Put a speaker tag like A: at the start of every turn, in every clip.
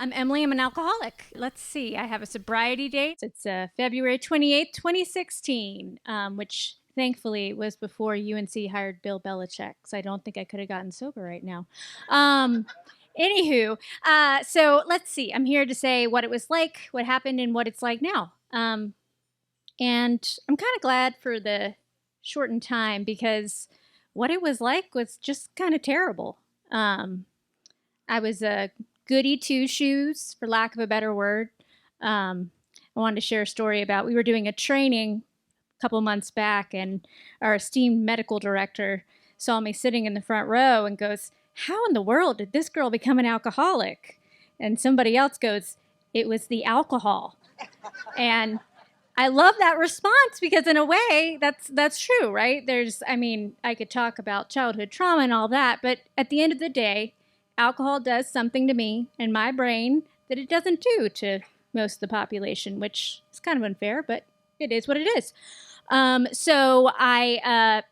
A: I'm Emily. I'm an alcoholic. Let's see. I have a sobriety date. It's February 28th, 2016, which thankfully was before UNC hired Bill Belichick, so I don't think I could have gotten sober right now. Anywho, so let's see. I'm here to say what it was like, what happened, and what it's like now. And I'm kind of glad for the shortened time because what it was like was just kind of terrible. I was a goody two-shoes, for lack of a better word. I wanted to share a story about, we were doing a training a couple months back, and our esteemed medical director saw me sitting in the front row and goes, "How in the world did this girl become an alcoholic?" And somebody else goes, "It was the alcohol." And I love that response because in a way that's true, right? I could talk about childhood trauma and all that, but at the end of the day, alcohol does something to me and my brain that it doesn't do to most of the population, which is kind of unfair, but it is what it is. So I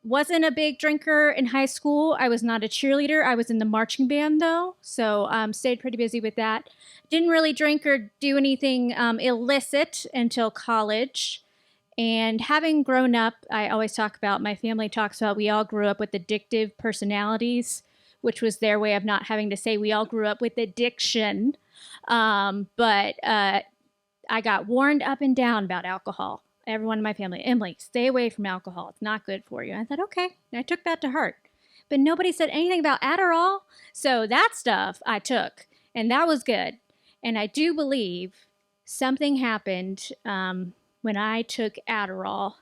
A: wasn't a big drinker in high school. I was not a cheerleader. I was in the marching band, though, so stayed pretty busy with that. Didn't really drink or do anything illicit until college. And having grown up, I always talk about, my family talks about, we all grew up with addictive personalities, which was their way of not having to say we all grew up with addiction. But I got warned up and down about alcohol. Everyone in my family, Emily, stay away from alcohol. It's not good for you. And I thought, okay. And I took that to heart. But nobody said anything about Adderall. So that stuff I took, and that was good. And I do believe something happened when I took Adderall.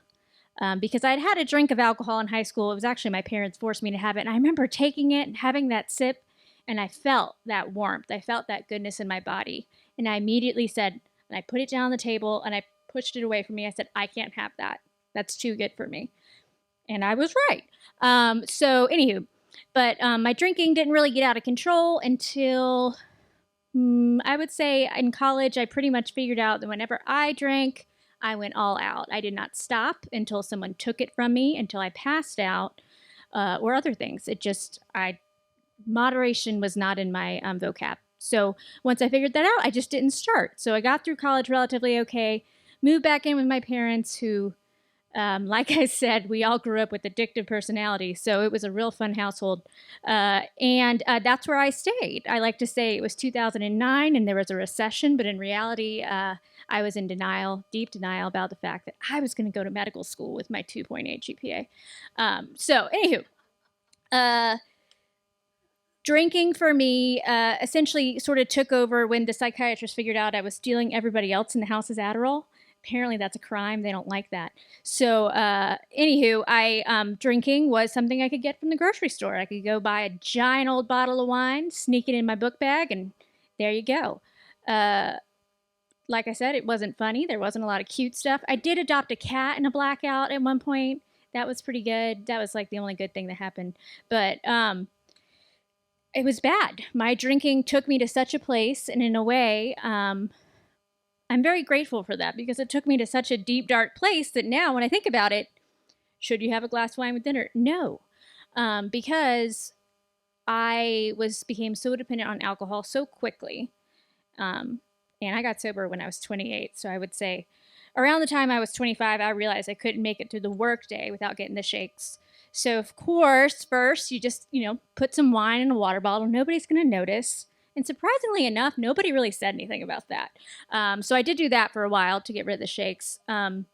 A: Because I'd had a drink of alcohol in high school. It was actually my parents forced me to have it. And I remember taking it and having that sip, and I felt that warmth. I felt that goodness in my body. And I immediately said, and I put it down on the table, and I pushed it away from me. I said, I can't have that. That's too good for me. And I was right. But my drinking didn't really get out of control until, I would say in college, I pretty much figured out that whenever I drank, I went all out. I did not stop until someone took it from me, until I passed out, or other things. Moderation was not in my vocab. So once I figured that out, I just didn't start. So I got through college relatively okay, moved back in with my parents who, like I said, we all grew up with addictive personalities. So it was a real fun household. And that's where I stayed. I like to say it was 2009 and there was a recession, but in reality, I was in denial, deep denial about the fact that I was going to go to medical school with my 2.8 GPA. Drinking for me essentially sort of took over when the psychiatrist figured out I was stealing everybody else in the house's Adderall. Apparently that's a crime. They don't like that. So drinking was something I could get from the grocery store. I could go buy a giant old bottle of wine, sneak it in my book bag, and there you go. Like I said, it wasn't funny. There wasn't a lot of cute stuff. I did adopt a cat in a blackout at one point. That was pretty good. That was like the only good thing that happened. But it was bad. My drinking took me to such a place, and in a way, I'm very grateful for that because it took me to such a deep, dark place that now when I think about it, should you have a glass of wine with dinner? No, because I became so dependent on alcohol so quickly. And I got sober when I was 28. So I would say around the time I was 25, I realized I couldn't make it through the work day without getting the shakes. So of course, first you just, put some wine in a water bottle. Nobody's going to notice. And surprisingly enough, nobody really said anything about that. So I did do that for a while to get rid of the shakes. And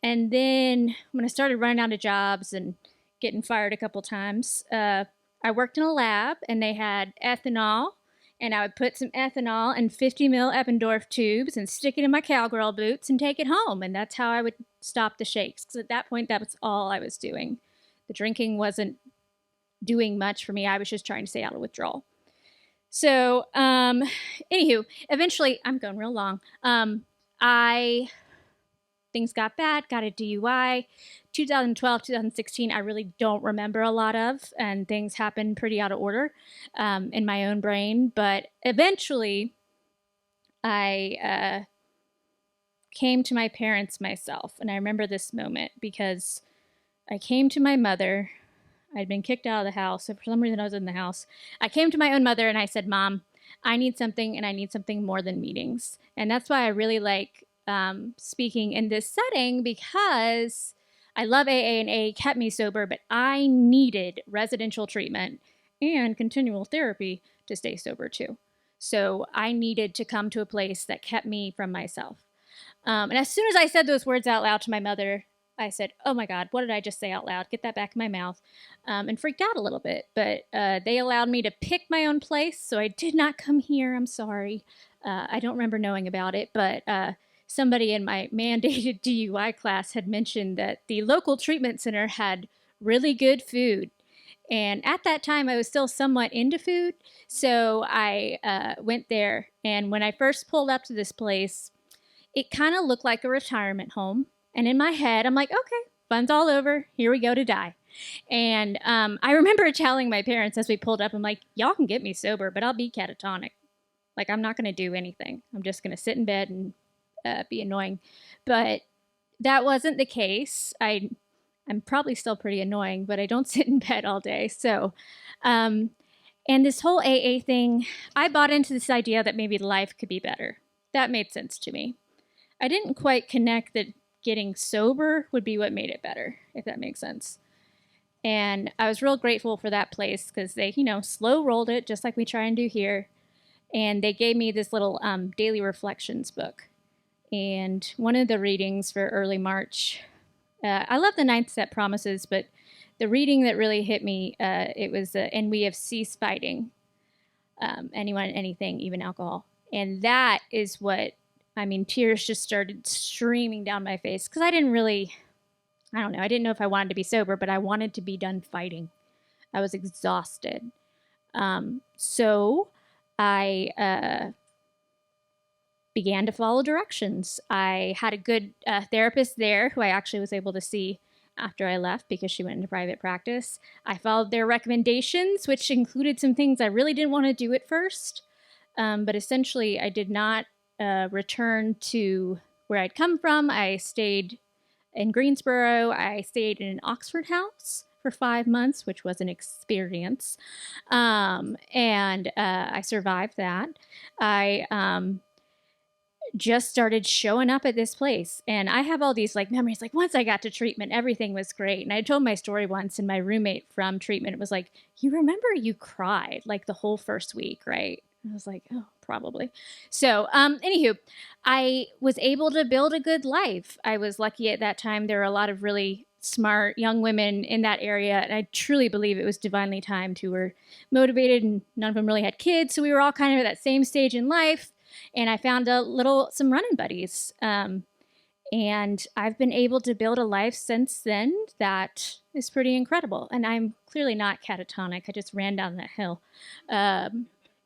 A: then when I started running out of jobs and getting fired a couple times, I worked in a lab and they had ethanol. And I would put some ethanol in 50 ml Eppendorf tubes and stick it in my cowgirl boots and take it home. And that's how I would stop the shakes. Because at that point, that was all I was doing. The drinking wasn't doing much for me. I was just trying to stay out of withdrawal. So, eventually, I'm going real long. Things got bad, got a DUI. 2012, 2016, I really don't remember a lot of, and things happened pretty out of order in my own brain. But eventually, I came to my parents myself, and I remember this moment because I came to my mother. I'd been kicked out of the house, so for some reason I was in the house. I came to my own mother, and I said, "Mom, I need something, and I need something more than meetings. And that's why I really like speaking in this setting, because I love AA, and AA kept me sober, but I needed residential treatment and continual therapy to stay sober too. So I needed to come to a place that kept me from myself. And as soon as I said those words out loud to my mother, I said, "Oh my God, what did I just say out loud? Get that back in my mouth," and freaked out a little bit. But they allowed me to pick my own place, so I did not come here. I'm sorry. I don't remember knowing about it, but somebody in my mandated DUI class had mentioned that the local treatment center had really good food. And at that time, I was still somewhat into food, so I went there. And when I first pulled up to this place, it kind of looked like a retirement home. And in my head, I'm like, okay, fun's all over. Here we go to die. And I remember telling my parents as we pulled up, I'm like, y'all can get me sober, but I'll be catatonic. Like, I'm not going to do anything. I'm just going to sit in bed and be annoying. But that wasn't the case. I'm probably still pretty annoying, but I don't sit in bed all day. So, and this whole AA thing, I bought into this idea that maybe life could be better. That made sense to me. I didn't quite connect that getting sober would be what made it better, if that makes sense. And I was real grateful for that place because they, slow rolled it just like we try and do here. And they gave me this little daily reflections book. And one of the readings for early March, I love the ninth step promises, but the reading that really hit me, it was, and we have ceased fighting anyone, anything, even alcohol. And that is what, tears just started streaming down my face because I didn't know if I wanted to be sober, but I wanted to be done fighting. I was exhausted. So I began to follow directions. I had a good therapist there who I actually was able to see after I left because she went into private practice. I followed their recommendations, which included some things I really didn't want to do at first. But essentially, I did not return to where I'd come from. I stayed in Greensboro. I stayed in an Oxford house for 5 months, which was an experience. And I survived that. I just started showing up at this place. And I have all these memories. Once I got to treatment, everything was great. And I told my story once, and my roommate from treatment was like, "You remember you cried the whole first week, right?" And I was like, "Oh, probably." So, anywho, I was able to build a good life. I was lucky at that time. There were a lot of really smart young women in that area. And I truly believe it was divinely timed, who were motivated, and none of them really had kids. So we were all kind of at that same stage in life. And I found some running buddies. And I've been able to build a life since then that is pretty incredible. And I'm clearly not catatonic. I just ran down that hill,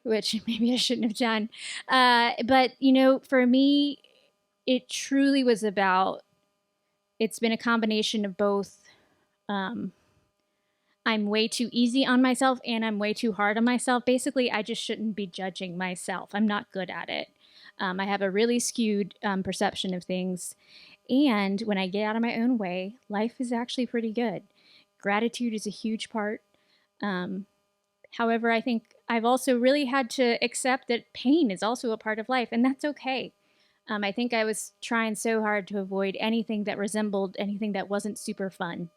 A: which maybe I shouldn't have done. But, for me, it truly was it's been a combination of both. I'm way too easy on myself and I'm way too hard on myself. Basically, I just shouldn't be judging myself. I'm not good at it. I have a really skewed perception of things. And when I get out of my own way, life is actually pretty good. Gratitude is a huge part. However, I think I've also really had to accept that pain is also a part of life, and that's okay. I think I was trying so hard to avoid anything that resembled anything that wasn't super fun.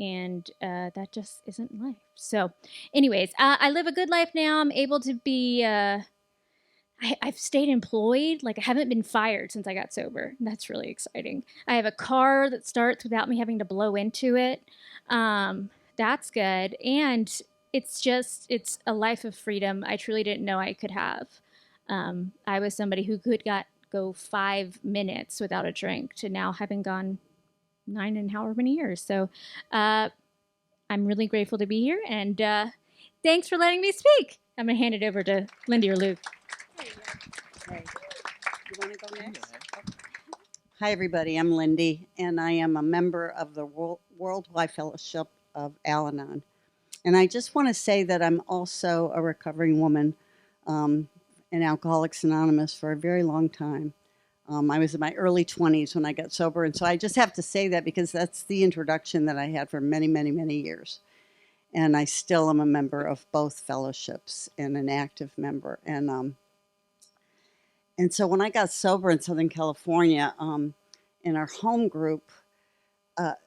A: And that just isn't life. So anyways, I live a good life now. I'm able to be, I've stayed employed. I haven't been fired since I got sober. That's really exciting. I have a car that starts without me having to blow into it. That's good. And it's a life of freedom I truly didn't know I could have. I was somebody who could go 5 minutes without a drink to now having gone 9 and however many years. So I'm really grateful to be here, and thanks for letting me speak. I'm going to hand it over to Lindy or Luke.
B: Hey. You want to go next? Hi, everybody. I'm Lindy, and I am a member of the Worldwide Fellowship of Al-Anon. And I just want to say that I'm also a recovering woman in Alcoholics Anonymous for a very long time. I was in my early 20s when I got sober, and so I just have to say that because that's the introduction that I had for many, many, many years. and I still am a member of both fellowships and an active member. And so when I got sober in Southern California, in our home group,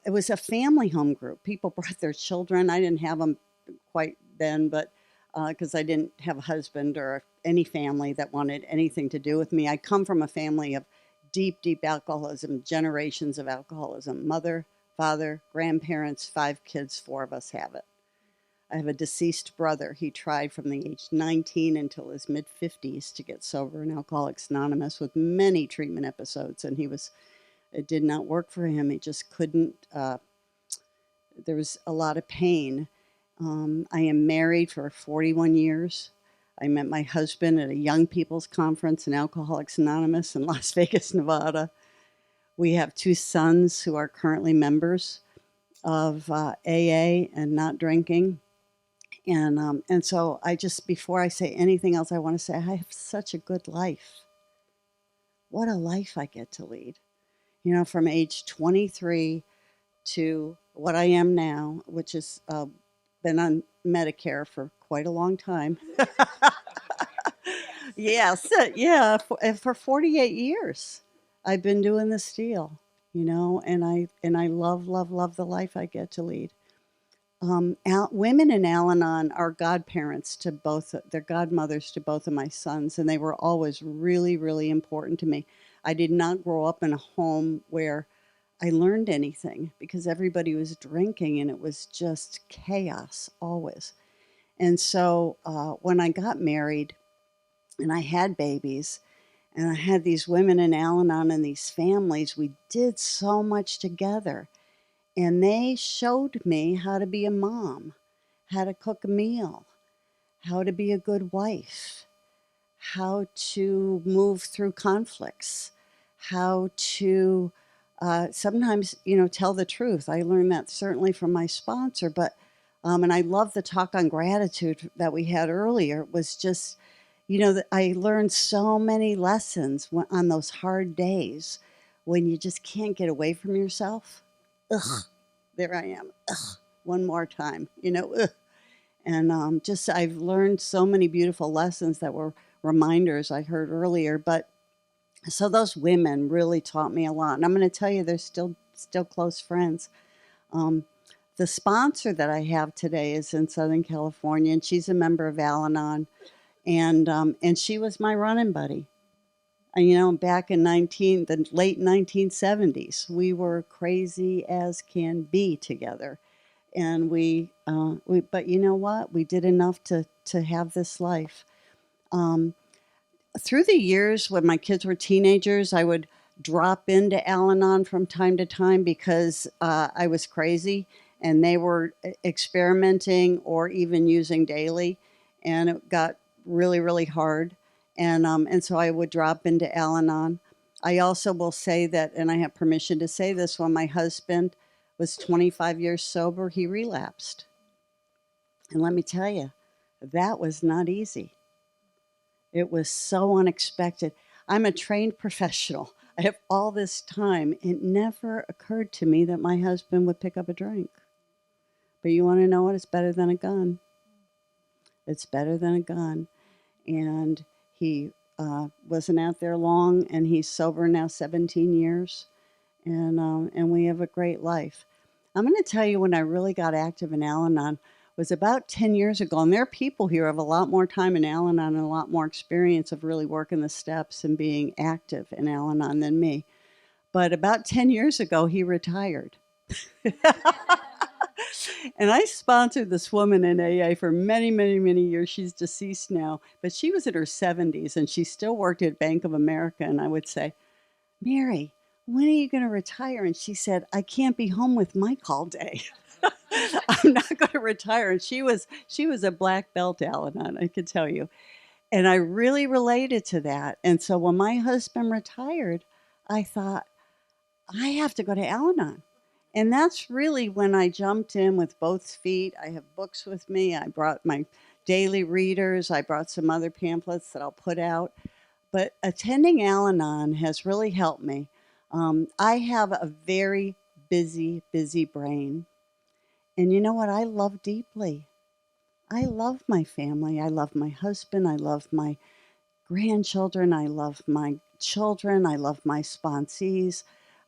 B: it was a family home group. People brought their children. I didn't have them quite then, but because I didn't have a husband or any family that wanted anything to do with me. I come from a family of deep, deep alcoholism, generations of alcoholism. Mother, father, grandparents, 5 kids, 4 of us have it. I have a deceased brother. He tried from the age 19 until his mid 50s to get sober in Alcoholics Anonymous with many treatment episodes, and it did not work for him. He just couldn't. There was a lot of pain. I am married for 41 years. I met my husband at a young people's conference in Alcoholics Anonymous in Las Vegas, Nevada. We have 2 sons who are currently members of AA and not drinking. And so I just, before I say anything else, I want to say I have such a good life. What a life I get to lead. You know, from age 23 to what I am now, which is been on Medicare for quite a long time. Yes, yeah, for 48 years, I've been doing this deal, you know, and I love, love, love the life I get to lead. Women in Al-Anon are godparents to both, they're godmothers to both of my sons, and they were always really, really important to me. I did not grow up in a home where I learned anything because everybody was drinking and it was just chaos always. And so when I got married and I had babies and I had these women in Al Anon and these families, we did so much together. And they showed me how to be a mom, how to cook a meal, how to be a good wife, how to move through conflicts, how to sometimes, you know, tell the truth. I learned that certainly from my sponsor, but and I love the talk on gratitude that we had earlier. It was just, you know, that I learned so many lessons on those hard days when you just can't get away from yourself. Ugh, there I am. Ugh, one more time, you know. Ugh. And just I've learned so many beautiful lessons that were reminders I heard earlier. But so those women really taught me a lot, and I'm going to tell you, they're still close friends. Um, the sponsor that I have today is in Southern California, and she's a member of Al-Anon, and she was my running buddy. And, you know, back in the late 1970s, we were crazy as can be together, and but you know what? We did enough to have this life. Um, Through the years, when my kids were teenagers, I would drop into Al Anon from time to time because I was crazy and they were experimenting or even using daily, and it got really, really hard. And so I would drop into Al Anon. I also will say that, and I have permission to say this, when my husband was 25 years sober, he relapsed. And let me tell you, that was not easy. It was so unexpected. I'm a trained professional. I have all this time. It never occurred to me that my husband would pick up a drink. But you want to know what? It's better than a gun. It's better than a gun. And he wasn't out there long, and he's sober now 17 years. And we have a great life. I'm going to tell you when I really got active in Al Anon was about 10 years ago. And there are people here who have a lot more time in Al Anon and a lot more experience of really working the steps and being active in Al Anon than me. But about 10 years ago, he retired. And I sponsored this woman in AA for many, many, many years. She's deceased now, but she was in her 70s and she still worked at Bank of America. And I would say, Mary, when are you going to retire? And she said, I can't be home with Mike all day. I'm not going to retire. And she was a black belt, Al-Anon, I could tell you. And I really related to that. And so when my husband retired, I thought, I have to go to Al-Anon. And that's really when I jumped in with both feet. I have books with me. I brought my daily readers. I brought some other pamphlets that I'll put out. But attending Al Anon has really helped me. I have a very busy, busy brain. And you know what I love deeply? I love my family. I love my husband. I love my grandchildren. I love my children. I love my sponsees.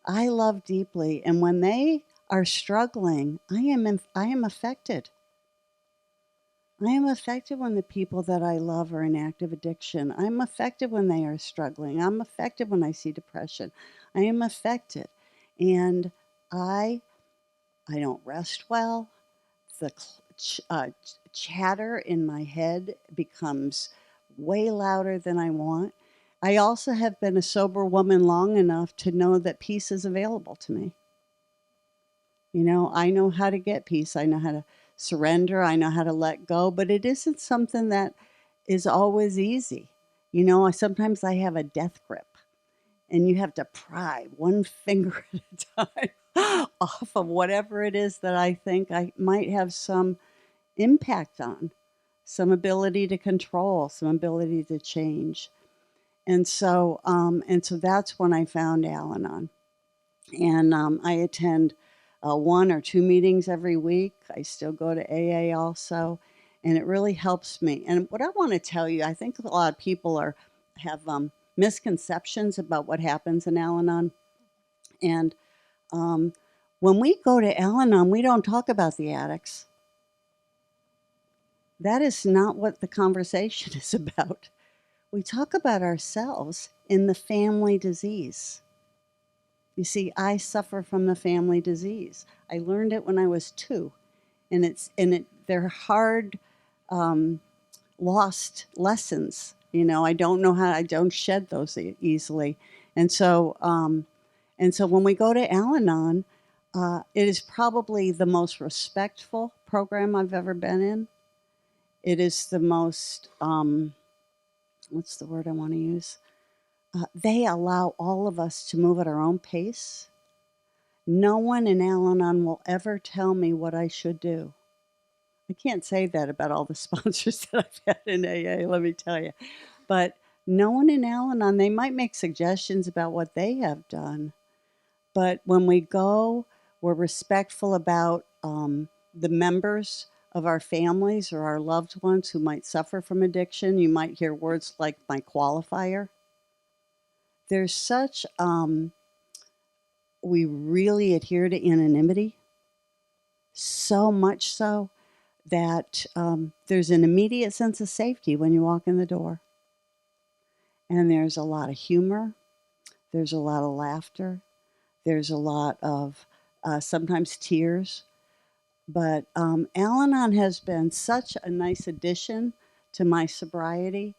B: I love deeply. And when they are struggling, I am affected. I am affected when the people that I love are in active addiction. I'm affected when they are struggling. I'm affected when I see depression. I am affected. And I I don't rest well. The chatter in my head becomes way louder than I want. I also have been a sober woman long enough to know that peace is available to me. I know how to get peace. I know how to surrender. I know how to let go, but it isn't something that is always easy. Sometimes I have a death grip and you have to pry one finger at a time off of whatever it is that I think I might have some impact on, some ability to control, some ability to change. And so that's when I found Al-Anon. And I attend 1 or 2 meetings every week. I still go to AA also, and it really helps me. And what I want to tell you, I think a lot of people have misconceptions about what happens in Al-Anon. And um, when we go to Al-Anon, we don't talk about the addicts. That is not what the conversation is about. We talk about ourselves in the family disease. You see, I suffer from the family disease. I learned it when I was 2, and they're hard, um, lost lessons. I don't know how. I don't shed those easily, and so when we go to Al-Anon, it is probably the most respectful program I've ever been in. It is the most what's the word I want to use? They allow all of us to move at our own pace. No one in Al Anon will ever tell me what I should do. I can't say that about all the sponsors that I've had in AA, let me tell you. But no one in Al Anon, they might make suggestions about what they have done. But when we go, we're respectful about the members of our families or our loved ones who might suffer from addiction. You might hear words like my qualifier. There's such, we really adhere to anonymity, so much so that there's an immediate sense of safety when you walk in the door. And there's a lot of humor, there's a lot of laughter, there's a lot of sometimes tears. But Al Anon has been such a nice addition to my sobriety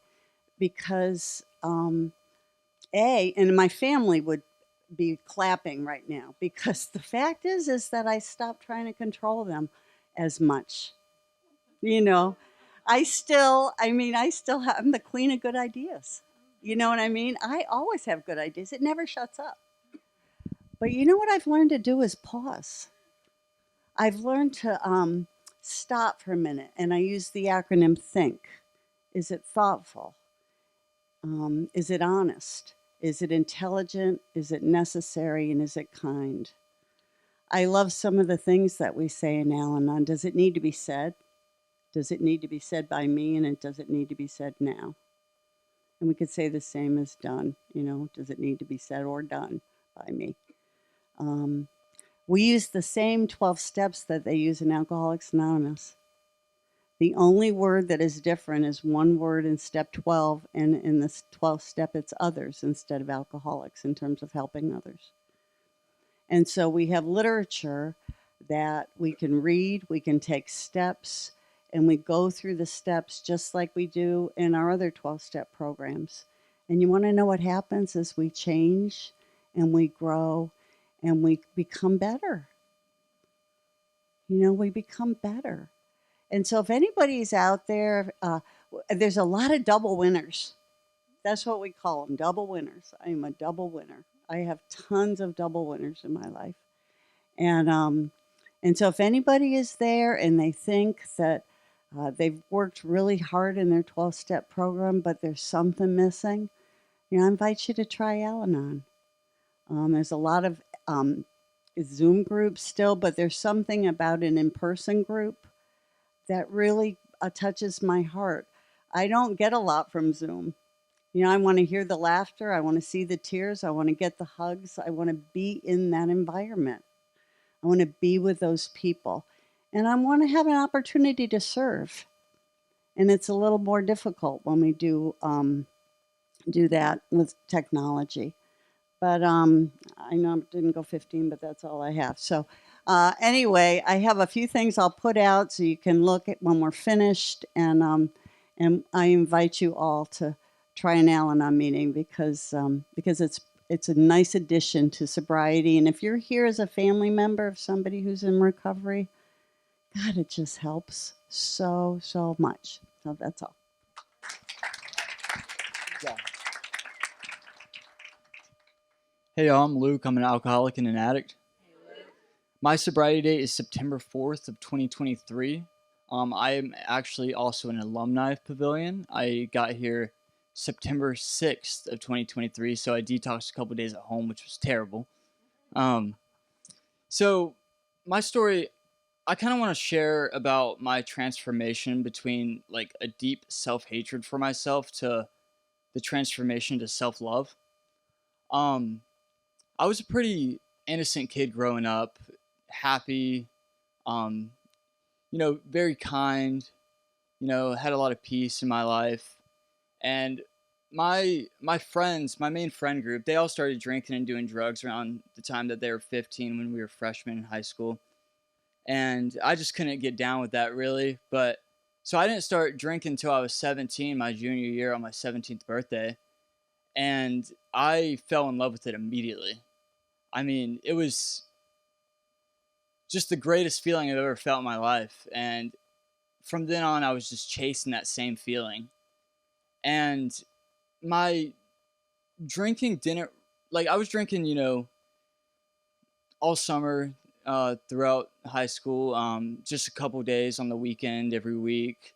B: because and my family would be clapping right now because the fact is that I stopped trying to control them as much. You know, I still have, I'm the queen of good ideas. You know what I mean? I always have good ideas. It never shuts up. But you know what I've learned to do is pause. I've learned to stop for a minute, and I use the acronym THINK. Is it thoughtful? Is it honest? Is it intelligent? Is it necessary? And is it kind? I love some of the things that we say in Al Anon. Does it need to be said? Does it need to be said by me? And does it need to be said now? And we could say the same as done. Does it need to be said or done by me? Um, we use the same 12 steps that they use in Alcoholics Anonymous. The only word that is different is one word in step 12, and in this 12th step, it's others instead of alcoholics in terms of helping others. And so we have literature that we can read, we can take steps, and we go through the steps just like we do in our other 12-step programs. And you want to know what happens as we change and we grow and we become better. We become better. And so if anybody's out there, there's a lot of double winners. That's what we call them, double winners. I am a double winner. I have tons of double winners in my life. And so if anybody is there and they think that they've worked really hard in their 12-step program, but there's something missing, I invite you to try Al-Anon. There's a lot of Zoom groups still, but there's something about an in-person group that really touches my heart. I don't get a lot from Zoom. I want to hear the laughter. I want to see the tears. I want to get the hugs. I want to be in that environment. I want to be with those people. And I want to have an opportunity to serve. And it's a little more difficult when we do that with technology. But I know I didn't go 15, but that's all I have. So anyway, I have a few things I'll put out so you can look at when we're finished. And I invite you all to try an Al-Anon meeting because it's a nice addition to sobriety. And if you're here as a family member of somebody who's in recovery, God, it just helps so, so much. So that's all.
C: Yeah. Hey, y'all, I'm Luke. I'm an alcoholic and an addict. My sobriety date is September 4th of 2023. I am actually also an alumni of Pavillon. I got here September 6th of 2023, so I detoxed a couple days at home, which was terrible. So my story, I kind of want to share about my transformation between like a deep self-hatred for myself to the transformation to self-love. I was a pretty innocent kid growing up, happy, um, very kind, had a lot of peace in my life. And my friends, my main friend group, they all started drinking and doing drugs around the time that they were 15 when we were freshmen in high school. And I just couldn't get down with that really. But so I didn't start drinking until I was 17, my junior year on my 17th birthday. And I fell in love with it immediately. I mean, it was just the greatest feeling I've ever felt in my life. And from then on, I was just chasing that same feeling. And my drinking didn't, like, I was drinking, all summer throughout high school, just a couple days on the weekend every week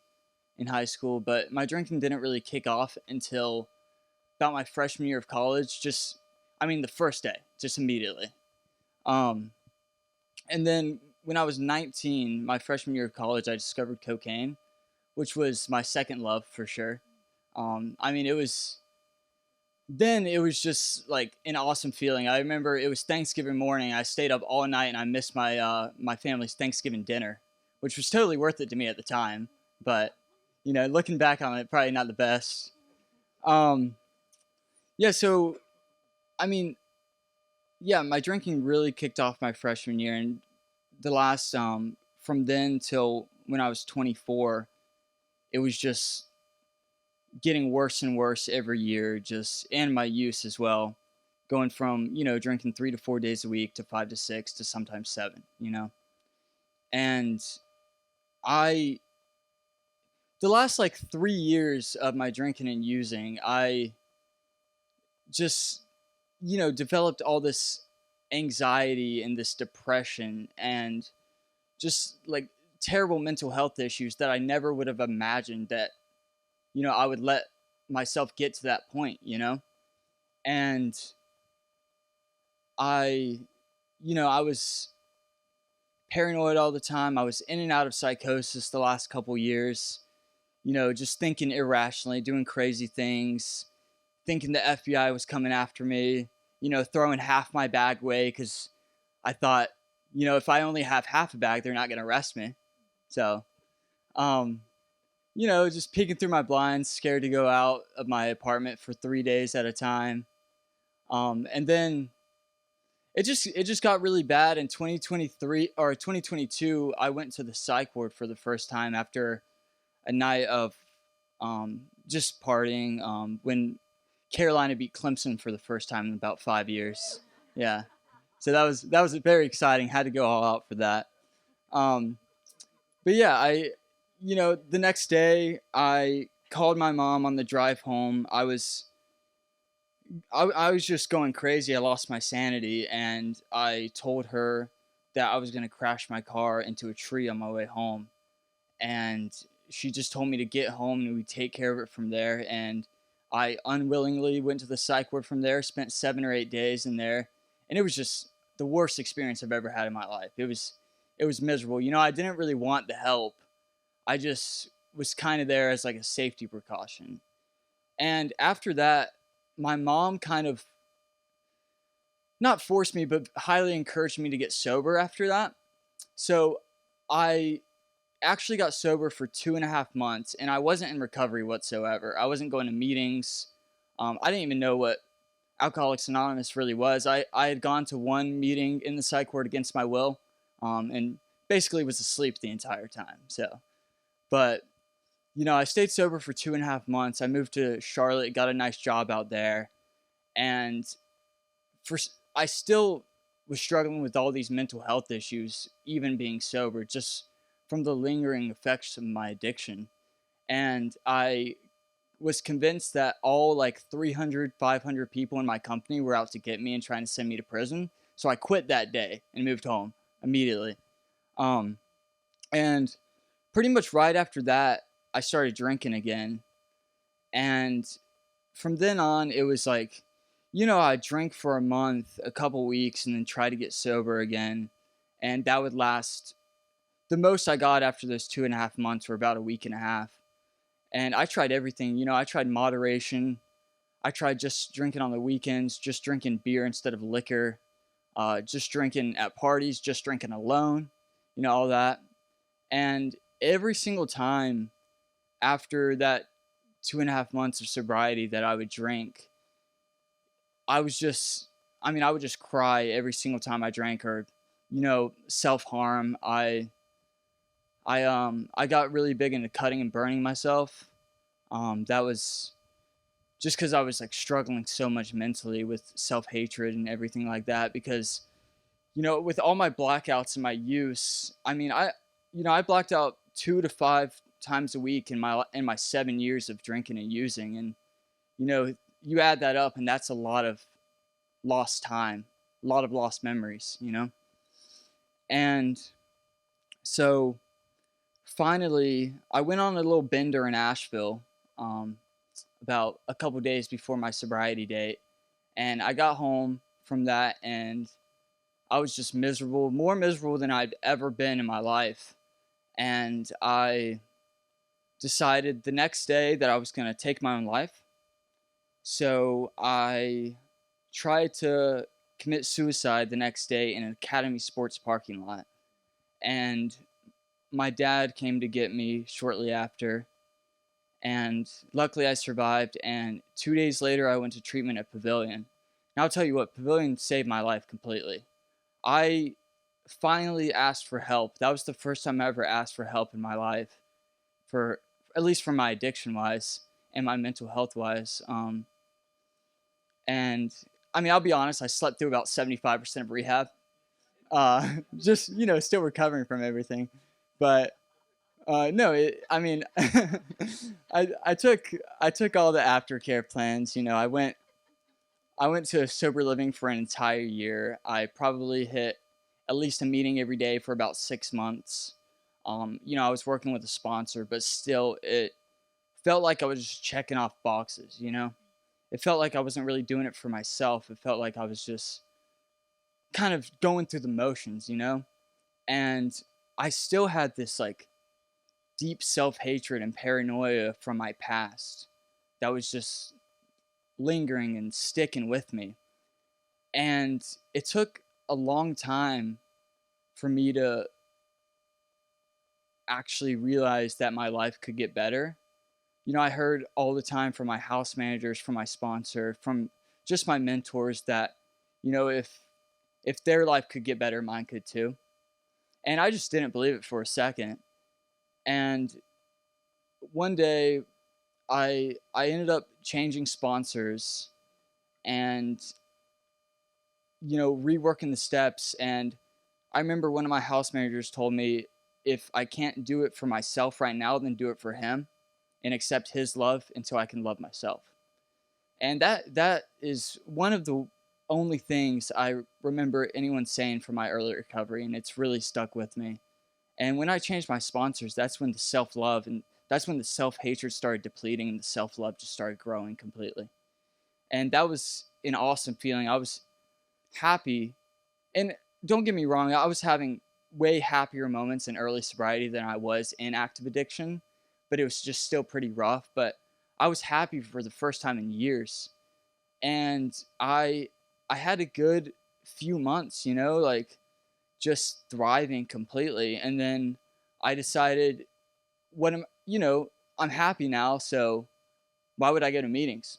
C: in high school. But my drinking didn't really kick off until about my freshman year of college. The first day, just immediately. And then when I was 19, my freshman year of college, I discovered cocaine, which was my second love for sure. It was just like an awesome feeling. I remember it was Thanksgiving morning. I stayed up all night and I missed my family's Thanksgiving dinner, which was totally worth it to me at the time. But, looking back on it, probably not the best. Yeah, so, I mean, yeah, my drinking really kicked off my freshman year, and the last from then till when I was 24, it was just getting worse and worse every year, and my use as well, going from drinking 3 to 4 days a week to 5 to 6 to sometimes 7, and I the last like 3 years of my drinking and using, I just developed all this anxiety and this depression and just like terrible mental health issues that I never would have imagined that I would let myself get to that point, and I I was paranoid all the time. I was in and out of psychosis the last couple years, just thinking irrationally, doing crazy things, thinking the FBI was coming after me, throwing half my bag away because I thought, if I only have half a bag, they're not going to arrest me. So, just peeking through my blinds, scared to go out of my apartment for 3 days at a time. And then it just got really bad in 2023 or 2022. I went to the psych ward for the first time after a night of just partying when Carolina beat Clemson for the first time in about 5 years. Yeah. So that was very exciting. Had to go all out for that. But yeah, the next day I called my mom on the drive home. I was just going crazy. I lost my sanity, and I told her that I was going to crash my car into a tree on my way home. And she just told me to get home and we'd take care of it from there. And I unwillingly went to the psych ward from there, spent 7 or 8 days in there. And it was just the worst experience I've ever had in my life. It was miserable. You know, I didn't really want the help. I just was kind of there as like a safety precaution. And after that, my mom kind of not forced me, but highly encouraged me to get sober after that. So I actually got sober for 2.5 months, and I wasn't in recovery whatsoever. I wasn't going to meetings. I didn't even know what Alcoholics Anonymous really was. I had gone to one meeting in the psych ward against my will, and basically was asleep the entire time. So, but you know, I stayed sober for 2.5 months. I moved to Charlotte, got a nice job out there, and for I still was struggling with all these mental health issues, even being sober, just from the lingering effects of my addiction. And I was convinced that all like 300, 500 people in my company were out to get me and trying to send me to prison. So I quit that day and moved home immediately. Um, and pretty much right after that, I started drinking again. And from then on, it was like, you know, I'd drink for a month, a couple weeks, and then try to get sober again. And that would last. The most I got after those 2.5 months were about a week and a half. And I tried everything. You know, I tried moderation. I tried just drinking on the weekends, just drinking beer instead of liquor, just drinking at parties, just drinking alone, you know, all that. And every single time after that 2.5 months of sobriety that I would drink, I was just, I mean, I would just cry every single time I drank, or, you know, self-harm. I got really big into cutting and burning myself. That was just because I was like struggling so much mentally with self-hatred and everything like that. Because, you know, with all my blackouts and my use, I mean, I blacked out 2 to 5 times a week in my 7 years of drinking and using, and you know, you add that up, and that's a lot of lost time, a lot of lost memories, you know. And so finally, I went on a little bender in Asheville, about a couple days before my sobriety date, and I got home from that, and I was just miserable, more miserable than I'd ever been in my life. And I decided the next day that I was going to take my own life. So I tried to commit suicide the next day in an Academy Sports parking lot. And my dad came to get me shortly after. And luckily I survived. And 2 days later, I went to treatment at Pavillon. Now I'll tell you what, Pavillon saved my life completely. I finally asked for help. That was the first time I ever asked for help in my life, for at least for my addiction wise and my mental health wise. And I mean, I'll be honest, I slept through about 75% of rehab. Just, you know, still recovering from everything. But no, I mean, I took all the aftercare plans. You know, I went to sober living for an entire year. I probably hit at least a meeting every day for about 6 months. You know, I was working with a sponsor, but still, it felt like I was just checking off boxes, you know? It felt like I wasn't really doing it for myself. It felt like I was just kind of going through the motions, you know? And I still had this like deep self-hatred and paranoia from my past that was just lingering and sticking with me. And it took a long time for me to actually realize that my life could get better. You know, I heard all the time from my house managers, from my sponsor, from just my mentors that, you know, if their life could get better, mine could too. And I just didn't believe it for a second. And one day I ended up changing sponsors and, you know, reworking the steps. And I remember one of my house managers told me, if I can't do it for myself right now, then do it for him and accept his love until I can love myself. And that is one of the only things I remember anyone saying from my early recovery, and it's really stuck with me. And when I changed my sponsors, that's when the self-love and that's when the self-hatred started depleting and the self-love just started growing completely. And that was an awesome feeling. I was happy And don't get me wrong, I was having way happier moments in early sobriety than I was in active addiction, but it was just still pretty rough. But I was happy for the first time in years, and I had a good few months, you know, like just thriving completely. And then I decided, what am you know, I'm happy now, so why would I go to meetings?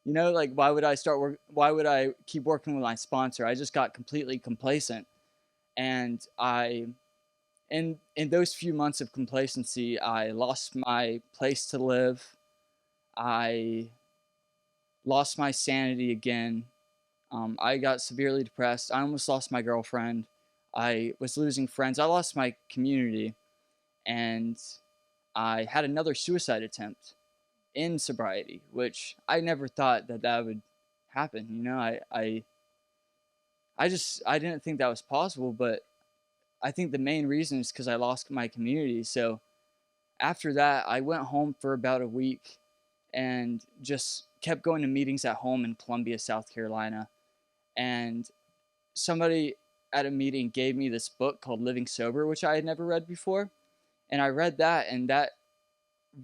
C: You know, like why would I start work? Why would I keep working with my sponsor? I just got completely complacent, and in those few months of complacency, I lost my place to live. I lost my sanity again. I got severely depressed. I almost lost my girlfriend. I was losing friends. I lost my community, and I had another suicide attempt in sobriety, which I never thought that that would happen. You know, I didn't think that was possible, but I think the main reason is because I lost my community. So after that, I went home for about a week and just kept going to meetings at home in Columbia, South Carolina. And somebody at a meeting gave me this book called Living Sober, which I had never read before. And I read that, and that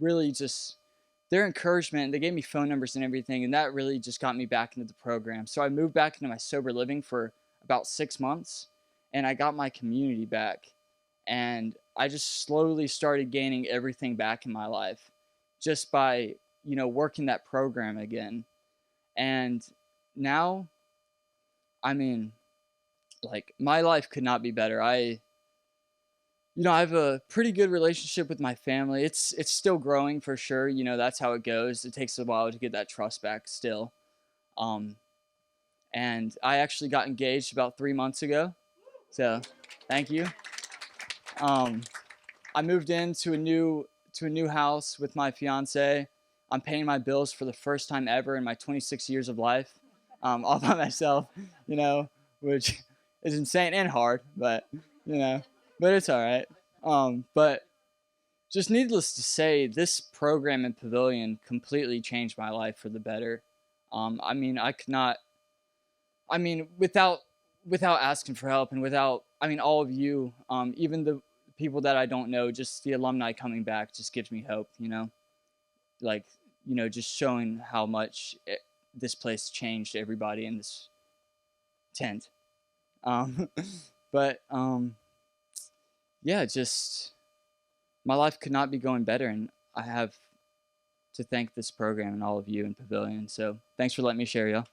C: really just, their encouragement, they gave me phone numbers and everything, and that really just got me back into the program. So I moved back into my sober living for about 6 months, and I got my community back. And I just slowly started gaining everything back in my life just by, working that program again. And now, I mean, like, my life could not be better. I have a pretty good relationship with my family. It's still growing for sure. That's how it goes. It takes a while to get that trust back still. Um, and I actually got engaged about 3 months ago. So, thank you. Um, I moved into a new house with my fiance. I'm paying my bills for the first time ever in my 26 years of life, all by myself. You know, which is insane and hard, but you know, but it's all right. But just needless to say, this program in Pavilion completely changed my life for the better. I mean, I could not. I mean, without asking for help and without, all of you, even the people that I don't know, just the alumni coming back just gives me hope. Like just showing how much this place changed everybody in this tent. Um, but yeah, just my life could not be going better, and I have to thank this program and all of you in Pavilion. So thanks for letting me share, y'all.